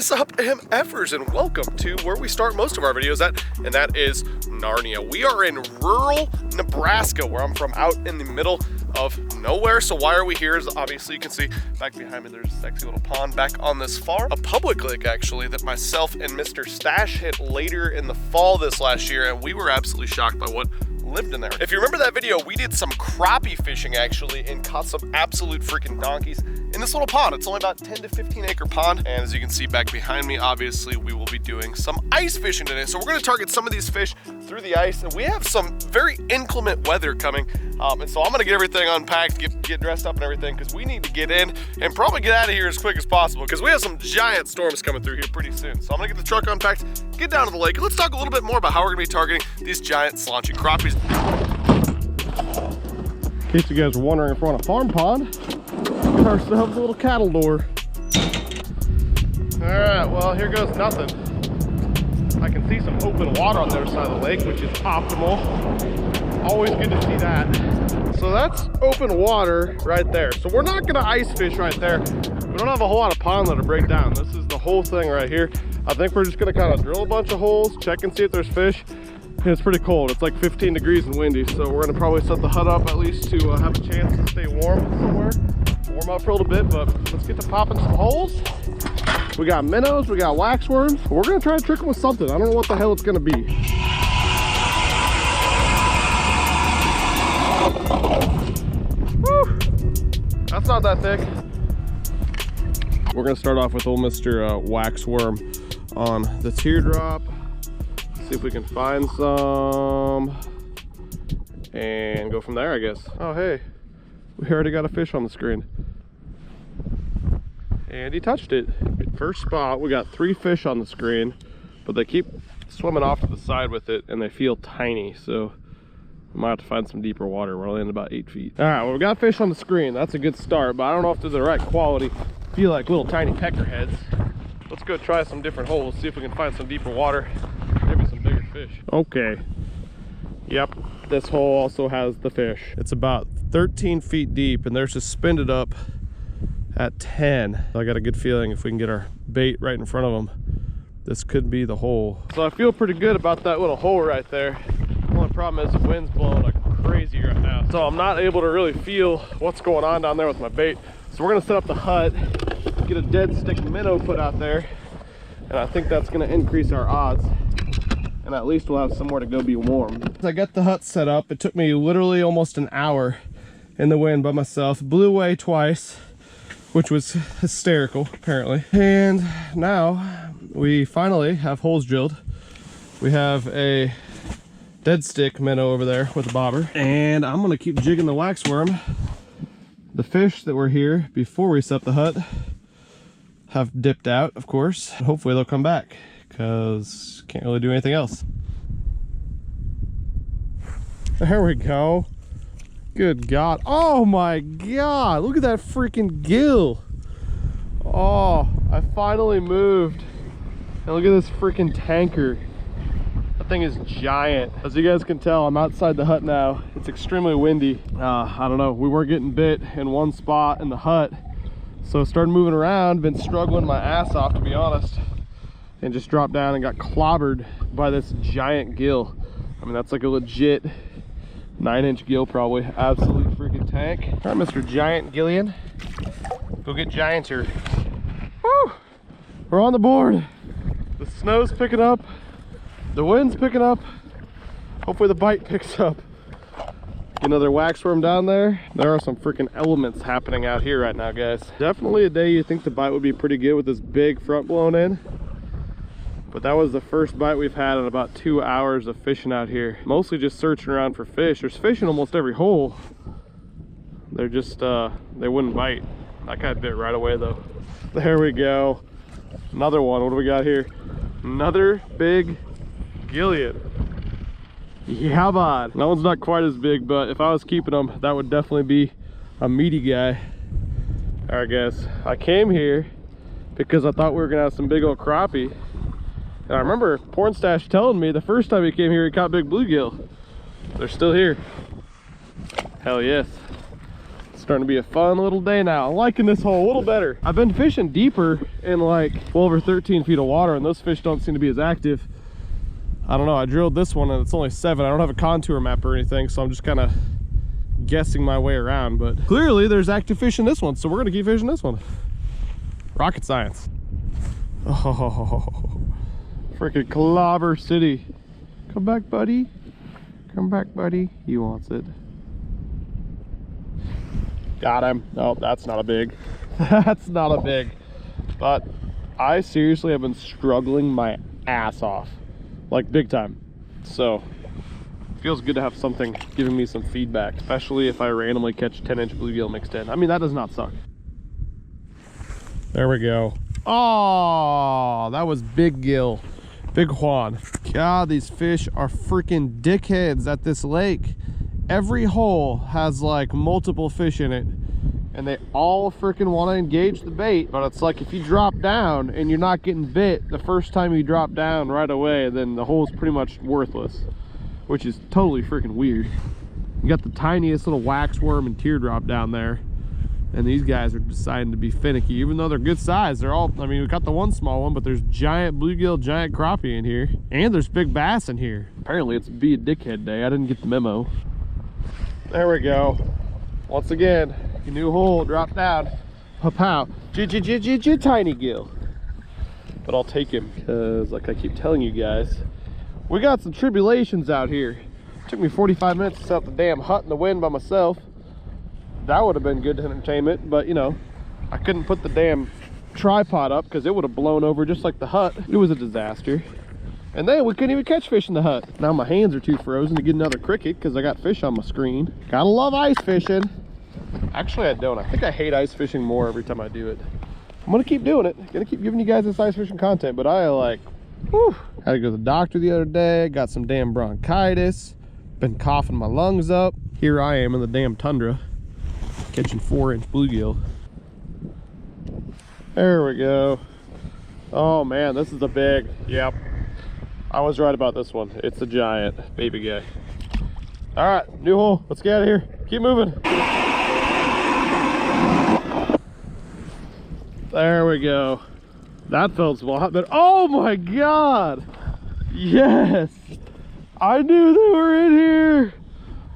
is up, MFers, and welcome to where we start most of our videos at, and that is Narnia. We are in rural Nebraska, where I'm from, out in the middle of nowhere. So why are we here? Is obviously you can see back behind me there's a sexy little pond back on this farm, a public lake actually, that myself and Mr. Stash hit later in the fall this last year, and we were absolutely shocked by what lived in there. If you remember that video, we did some crappie fishing actually and caught some absolute freaking donkeys in this little pond. It's only about 10 to 15 acre pond, and as you can see back behind me, obviously we will be doing some ice fishing today. So we're going to target some of these fish through the ice, and we have some very inclement weather coming, and so I'm going to get everything unpacked, get dressed up and everything, because we need to get in and probably get out of here as quick as possible, because we have some giant storms coming through here pretty soon. So I'm going to get the truck unpacked, get down to the lake, and let's talk a little bit more about how we're going to be targeting these giant slaunchy crappies. In case you guys were wondering if we're on a farm pond, got ourselves a little cattle door. All right, well, here goes nothing. I can see some open water on the other side of the lake, which is optimal. Always good to see that. So that's open water right there. So we're not gonna ice fish right there. We don't have a whole lot of pond to break down. This is the whole thing right here. I think we're just gonna kind of drill a bunch of holes, check and see if there's fish. And it's pretty cold. It's like 15 degrees and windy, so we're gonna probably set the hut up at least to have a chance to stay warm somewhere. Warm up for a little bit, but let's get to popping some holes. We got minnows, we got waxworms. We're gonna try to trick them with something. I don't know what the hell it's gonna be. Woo! That's not that thick. We're gonna start off with old Mr. Waxworm on the teardrop. See if we can find some and go from there, I guess. Oh, hey, we already got a fish on the screen. And he touched it. First spot, we got 3 fish on the screen, but they keep swimming off to the side with it and they feel tiny, so we might have to find some deeper water. We're only in about 8 feet. All right, well, we got fish on the screen. That's a good start, but I don't know if they're the right quality. Feel like little tiny peckerheads. Let's go try some different holes, see if we can find some deeper water, maybe some bigger fish. Okay. Yep, this hole also has the fish. It's about 13 feet deep and they're suspended up at 10. I got a good feeling if we can get our bait right in front of them, this could be the hole. So I feel pretty good about that little hole right there. The only problem is the wind's blowing like crazy right now, so I'm not able to really feel what's going on down there with my bait. So we're gonna set up the hut, get a dead stick minnow put out there, and I think that's gonna increase our odds, and at least we'll have somewhere to go be warm. I got the hut set up. It took me literally almost an hour in the wind by myself. Blew away twice, which was hysterical apparently. And now we finally have holes drilled. We have a dead stick minnow over there with a bobber, and I'm gonna keep jigging the waxworm. The fish that were here before we set the hut have dipped out, of course. Hopefully they'll come back, because can't really do anything else. There we go. Good God. Oh my God, look at that freaking gill. Oh, I finally moved. And look at this freaking tanker. That thing is giant. As you guys can tell, I'm outside the hut now. It's extremely windy. I don't know, we weren't getting bit in one spot in the hut, so I started moving around. Been struggling my ass off, to be honest, and just dropped down and got clobbered by this giant gill. I mean, that's like a legit 9-inch gill probably. Absolute freaking tank. All right, Mr. Giant Gillian, go get gianter. Woo! We're on the board. The snow's picking up, the wind's picking up. Hopefully the bite picks up. Get another waxworm down there. There are some freaking elements happening out here right now, guys. Definitely a day you think the bite would be pretty good with this big front blown in, but that was the first bite we've had in about 2 hours of fishing out here. Mostly just searching around for fish. There's fish in almost every hole. They're just they wouldn't bite. That guy bit right away though. There we go. Another one. What do we got here? Another big Gillian. Yeah, bud. That one's not quite as big, but if I was keeping them, that would definitely be a meaty guy. All right, guys. I came here because I thought we were gonna have some big old crappie. And I remember Porn Stash telling me the first time he came here, he caught big bluegill. They're still here. Hell yes. starting to be a fun little day now. I'm liking this hole a little better. I've been fishing deeper in like 12 or 13 feet of water, and those fish don't seem to be as active. I don't know, I drilled this one and it's only 7. I don't have a contour map or anything, so I'm just kind of guessing my way around, but clearly there's active fish in this one, so we're gonna keep fishing this one. Rocket science. Oh, freaking Clobber City. Come back, buddy. Come back, buddy. He wants it. Got him. Oh, that's not a big. That's not a big. But I seriously have been struggling my ass off. Like big time. So feels good to have something giving me some feedback, especially if I randomly catch 10-inch bluegill mixed in. I mean, that does not suck. There we go. Oh, that was big gill. Big Juan. God, these fish are freaking dickheads at this lake. Every hole has like multiple fish in it, and they all freaking want to engage the bait. But it's like if you drop down and you're not getting bit the first time you drop down right away, then the hole's pretty much worthless, which is totally freaking weird. You got the tiniest little waxworm and teardrop down there, and these guys are deciding to be finicky, even though they're good size. They're all, I mean, we got the one small one, but there's giant bluegill, giant crappie in here, and there's big bass in here. Apparently it's be a dickhead day. I didn't get the memo. There we go. Once again, a new hole, drop down. Pow, tiny gill. But I'll take him, because like I keep telling you guys, we got some tribulations out here. It took me 45 minutes to set up the damn hut in the wind by myself. That would have been good entertainment, but you know, I couldn't put the damn tripod up because it would have blown over just like the hut. It was a disaster. And then we couldn't even catch fish in the hut. Now my hands are too frozen to get another cricket because I got fish on my screen. Gotta love ice fishing. Actually, I don't. I think I hate ice fishing more every time I do it. I'm gonna keep doing it. Gonna keep giving you guys this ice fishing content, but I like, whew. Had to go to the doctor the other day. Got some damn bronchitis. Been coughing my lungs up. Here I am in the damn tundra, catching 4-inch bluegill. There we go. Oh man, this is a big, yep. I was right about this one. It's a giant baby guy. All right, new hole. Let's get out of here. Keep moving. There we go. That felt a lot better. Oh my God. Yes. I knew they were in here.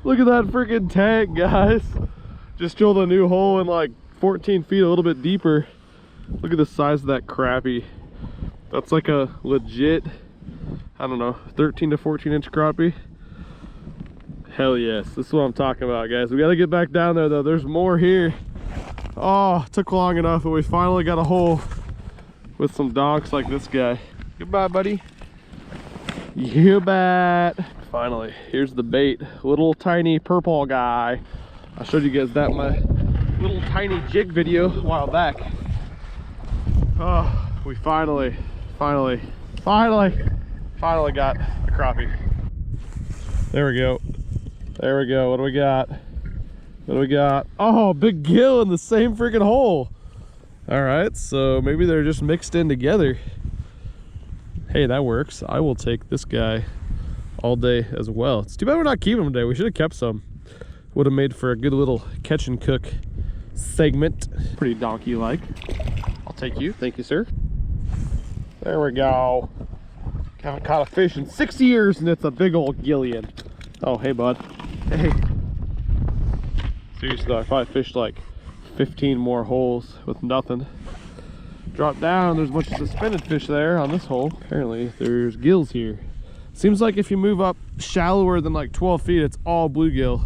Look at that freaking tank, guys. Just drilled a new hole in like 14 feet, a little bit deeper. Look at the size of that crappie. That's like a legit, I don't know, 13 to 14 inch crappie. Hell yes, this is what I'm talking about, guys. We got to get back down there though. There's more here. Oh, it took long enough, but we finally got a hole with some donks like this guy. Goodbye, buddy. You bet. Finally, here's the bait. Little tiny purple guy. I showed you guys that in my little tiny jig video a while back. Oh, we finally got a crappie. There we go. There we go. What do we got? What do we got? Oh, big gill in the same freaking hole. All right, so maybe they're just mixed in together. Hey, that works. I will take this guy all day as well. It's too bad we're not keeping them today. We should have kept some. Would have made for a good little catch and cook segment. Pretty donkey-like. I'll take you. Thank you, sir. There we go. Haven't caught a fish in 6 years, and it's a big old gillion. Oh, hey, bud. Hey. Seriously, though, I probably fished like 15 more holes with nothing. Drop down, there's a bunch of suspended fish there on this hole. Apparently, there's gills here. Seems like if you move up shallower than like 12 feet, it's all bluegill.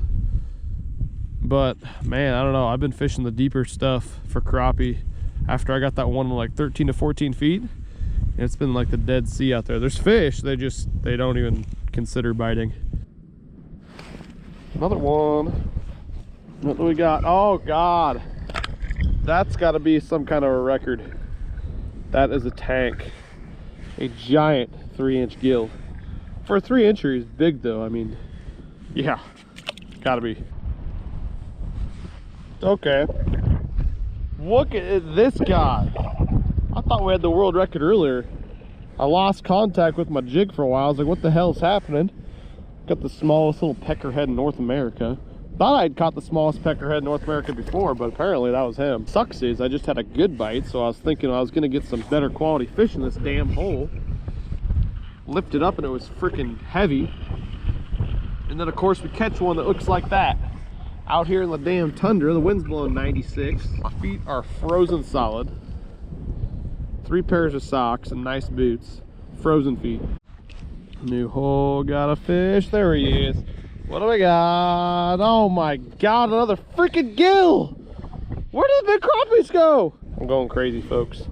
But man, I don't know. I've been fishing the deeper stuff for crappie after I got that one like 13 to 14 feet. And it's been like the Dead Sea out there. There's fish, they don't even consider biting. Another one. What do we got? Oh God, that's got to be some kind of a record. That is a tank, a giant 3-inch gill. For a 3-incher, he's big though. I mean, yeah, gotta be. Okay, look at this guy. I thought we had the world record earlier. I lost contact with my jig for a while. I was like, what the hell is happening? Got the smallest little peckerhead in North America. Thought I'd caught the smallest peckerhead in North America before, but apparently that was him. Sucks is I just had a good bite, so I was thinking I was gonna get some better quality fish in this damn hole. Lifted up and it was freaking heavy. And then of course we catch one that looks like that. Out here in the damn tundra, the wind's blowing 96. My feet are frozen solid. 3 pairs of socks and nice boots. Frozen feet. New hole, got a fish. There he is. What do we got? Oh my god, another freaking gill! Where did the big crappies go? I'm going crazy, folks.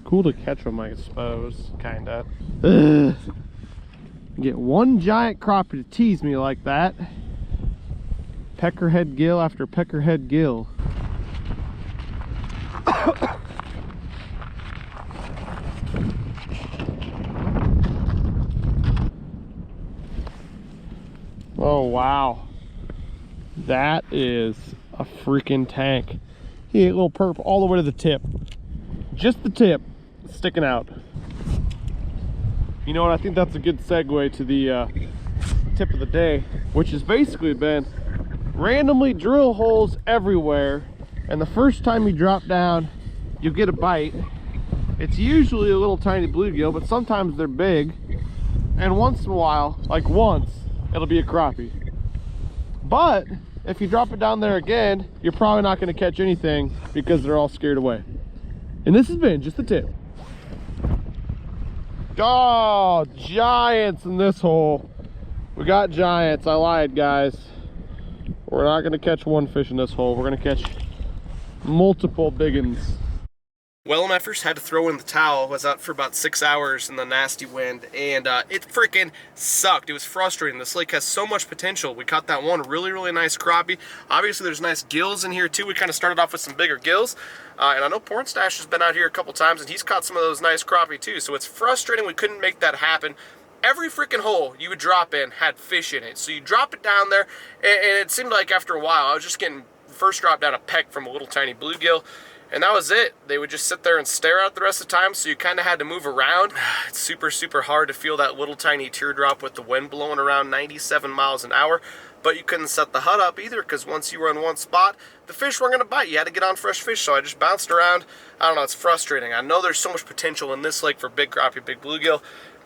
Cool to catch them, I suppose. Kinda. Ugh. Get one giant crappie to tease me like that. Peckerhead gill after peckerhead gill. Oh wow, that is a freaking tank. He ate a little perp all the way to the tip. Just the tip sticking out. You know what, I think that's a good segue to the tip of the day, which has basically been randomly drill holes everywhere, and the first time you drop down you'll get a bite. It's usually a little tiny bluegill, but sometimes they're big, and once in a while, like once, it'll be a crappie. But if you drop it down there again, you're probably not going to catch anything because they're all scared away. And this has been just the tip. Oh, giants in this hole. We got giants. I lied, guys. We're not going to catch one fish in this hole. We're going to catch multiple big ones. Well, my first had to throw in the towel. I was out for about 6 hours in the nasty wind, and it freaking sucked. It was frustrating. This lake has so much potential. We caught that one really, really nice crappie. Obviously, there's nice gills in here, too. We kind of started off with some bigger gills, and I know Pornstash has been out here a couple times, and he's caught some of those nice crappie, too, so it's frustrating we couldn't make that happen. Every freaking hole you would drop in had fish in it, so you drop it down there, and it seemed like after a while, I was just getting first drop down a peck from a little tiny bluegill. And that was it. They would just sit there and stare out the rest of the time, so you kind of had to move around. It's super, super hard to feel that little tiny teardrop with the wind blowing around 97 miles an hour. But you couldn't set the hut up either, because once you were in one spot, the fish weren't going to bite. You had to get on fresh fish, so I just bounced around. I don't know, it's frustrating. I know there's so much potential in this lake for big crappie, big bluegill.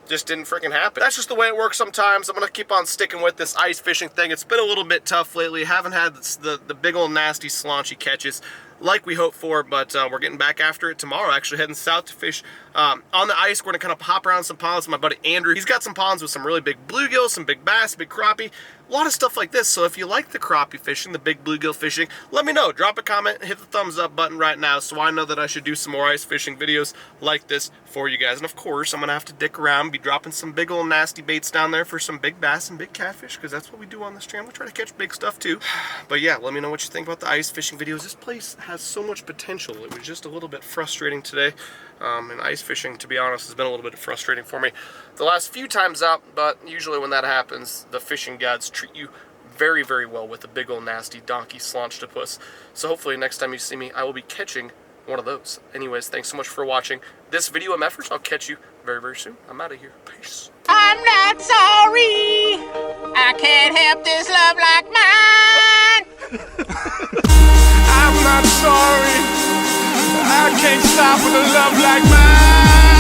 Just didn't freaking happen. That's just the way it works sometimes. I'm going to keep on sticking with this ice fishing thing. It's been a little bit tough lately. Haven't had the big old nasty slaunchy catches like we hoped for, but we're getting back after it tomorrow. Actually heading south to fish on the ice. We're going to kind of hop around some ponds with my buddy Andrew. He's got some ponds with some really big bluegill, some big bass, big crappie, a lot of stuff like this. So if you like the crappie fishing, the big bluegill fishing, let me know. Drop a comment, hit the thumbs up button right now so I know that I should do some more ice fishing videos like this for you guys. And of course, I'm going to have to dick around, be dropping some big old nasty baits down there for some big bass and big catfish, because that's what we do on this channel. We try to catch big stuff too. But yeah, let me know what you think about the ice fishing videos. This place has so much potential. It was just a little bit frustrating today. And ice fishing, to be honest, has been a little bit frustrating for me the last few times out, but usually when that happens, the fishing gods treat you very, very well with a big old nasty donkey slaunchtopus. So hopefully next time you see me, I will be catching one of those. Anyways, thanks so much for watching this video of efforts. I'll catch you very, very soon. I'm out of here. Peace. I'm not sorry. I can't help this love like mine. I'm not sorry. I can't stop with a love like mine.